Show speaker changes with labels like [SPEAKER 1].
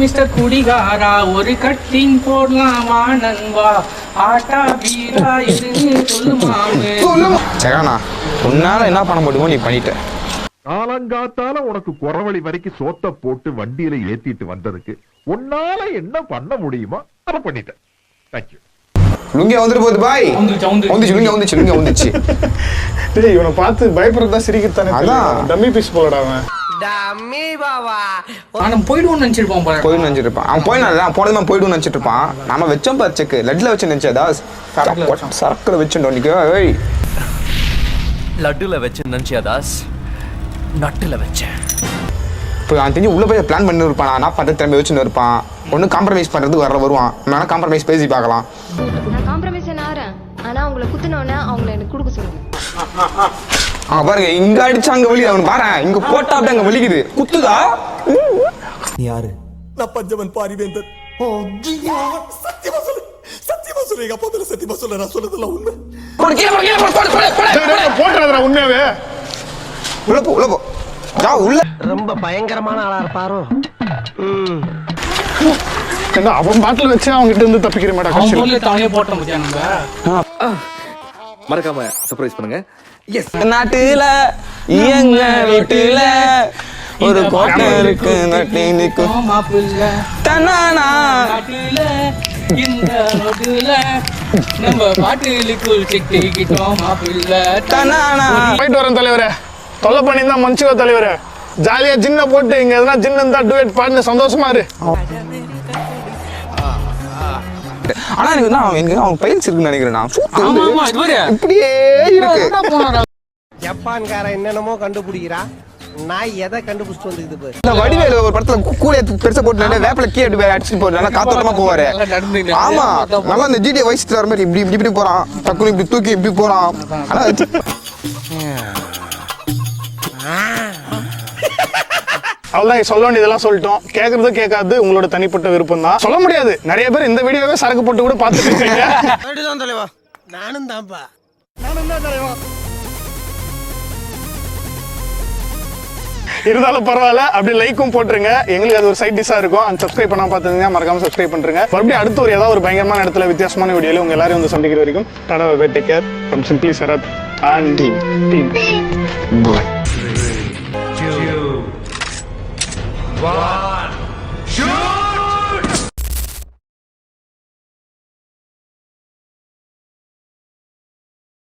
[SPEAKER 1] Mister குடிகாரா ஒரு cutting போடலாமா நண்பா ஆட்டா பீரா எதுன்னு சொல்லுமாமே.
[SPEAKER 2] சகனா உன்னால என்ன பண்ண முடியுமோ நீ பண்ணிட்ட.
[SPEAKER 3] காலங்காத்தால உனக்கு குறவழி வரைக்கும் சோத்த போட்டு வண்டியில ஏத்திட்டு வந்ததுக்கு உன்னால என்ன பண்ண முடியுமோ அதை பண்ணிட்டேன். தேங்க்யூ.
[SPEAKER 2] லுங்கி வந்துட்டு போகுது பாய். வந்துச்சு.
[SPEAKER 4] டேய் இவனை பார்த்து பயப்படுறதா சிரிக்கத்தானே.
[SPEAKER 2] அதான்
[SPEAKER 4] டம்மி பீஸ் போலடா அவன்.
[SPEAKER 5] டம்மி பாவா.
[SPEAKER 1] அவன் போயிடுவோம்னு நினைச்சிருப்பான் போல.
[SPEAKER 2] போயிடுன்னு நினைச்சிருப்பான். அவன் போயிடலாம் போனதுமா போயிடுன்னு நினைச்சிட்டு இருப்பான். நாம வச்சோம் பாரு செக்கு லட்டுல வச்சு நினைச்சதா சரக்குல வச்சுட்டோம். நிக்க ஏய்
[SPEAKER 6] லட்டுல வச்சு நினைச்சியாதாஸ் நட்டுல வச்சேன்.
[SPEAKER 2] இப்போ அவன் தெரிஞ்சு உள்ள போய் பிளான் பண்ணி இருப்பான். நான் பண்றது திரும்ப வச்சுன்னு இருப்பான். ஒன்னும் காம்ப்ரமைஸ் பண்றதுக்கு வருவான். வேணா காம்ப்ரமைஸ் பேசி பார்க்கலாம்.
[SPEAKER 7] நான் காம்ப்ரமைஸ் ஆறேன். ஆனா உங்களை குத்துனோன்னே அவங்கள எனக்கு கொடுக்க சொல்லுங்க.
[SPEAKER 2] பாருங்க இங்க அடிச்சா அங்க வலி. அவன் பாரு இங்க போட்டா அப்படியே அங்க வலிக்குது. குத்துதா?
[SPEAKER 6] நீ யாரு?
[SPEAKER 8] நான் பஞ்சவன் பாரிவேந்தர். சத்தியமா சொல்லுங்க. அப்பா மேல சத்தியமா சொல்ல. நான் சொல்றதெல்லாம் உண்மை.
[SPEAKER 4] போட்டுறதுடா உண்மையாவே.
[SPEAKER 2] உள்ள போ உள்ள.
[SPEAKER 5] ரொம்ப பயங்கரமான ஆளா இருப்பாரோ.
[SPEAKER 4] அவன் பாட்டில் வச்சு அவங்க கிட்ட இருந்து தப்பிக்கிற மாட்டா.
[SPEAKER 1] அவன் பொருளை தானே போட்ட முடியாது நம்ம.
[SPEAKER 6] மறக்காம சர்ப்ரைஸ் பண்ணுங்க. எஸ்
[SPEAKER 2] நாட்டுல எங்க வீட்டுல ஒரு கோட்டை இருக்கு நட்டி நிக்கும்
[SPEAKER 1] மாப்பிள்ள
[SPEAKER 2] தன்னானா
[SPEAKER 1] காட்டுல இந்த ரோட்டுல நம்ம பாட்டுக்குள் சிக்கிக்கிட்டோம் மாப்பிள்ள
[SPEAKER 2] தன்னானா.
[SPEAKER 4] போயிட்டு வரேன் தலைவரே. தொல்லை பண்ணி தான் மனுச்சுக்கோ தலைவரே. ஜாலியா ஜின்ன போட்டு இங்க எதனா ஜின்னு இருந்தா டுவேட் பாடுன்னு சந்தோஷமா இரு.
[SPEAKER 2] ஆனா எனக்கு அவன் பயிற்சி இருக்குன்னு நினைக்கிறேன். நான் இப்படியே இருக்கு.
[SPEAKER 5] ஜப்பான்காரன் என்னென்னமோ கண்டுபிடிக்கிறா. நான் எதை கண்டுபிடிச்சிட்டு வந்துக்குது பாரு.
[SPEAKER 2] இந்த வடிவேலு ஒரு படத்துல கூலிய பெருசா போட்டு வேப்பில கீ அடிச்சுட்டு போறாரு. நல்லா காத்தோட்டமா போவாரு. ஆமா நல்லா இந்த ஜிடிஏ வயசுல வர மாதிரி இப்படி இப்படி போறான். டக்குனு இப்படி தூக்கி இப்படி போறான். ஆனா
[SPEAKER 4] அவ்வளவுதான் சொல்ல வேண்டியதெல்லாம் சொல்லிட்டோம். கேட்கறது கேட்காது உங்களோட தனிப்பட்ட விருப்பம் தான். சொல்ல முடியாது. நிறைய பேர் இந்த வீடியோவே சரக்கு போட்டு கூட பார்த்துட்டு இருக்கீங்க.
[SPEAKER 5] தலைவா நானும் தான்ப்பா.
[SPEAKER 4] இருந்தாலும் பரவாயில்ல. அப்படி லைக்கும் போட்டுருங்க. எங்களுக்கு அது ஒரு சைட் டிஷ்ஷா இருக்கும். அந்த சப்ஸ்கிரைப் பண்ணாம பார்த்துங்க. மறக்காம சப்ஸ்கிரைப் பண்ணுங்க. மறுபடியும் அடுத்த ஒரு ஏதாவது ஒரு பயங்கரமான இடத்துல வித்தியாசமான வீடியோல உங்க எல்லாரும் வந்து சந்திக்கிற வரைக்கும் tata bye bye. Take care from simply Sarath and team. Bye.
[SPEAKER 3] 1 2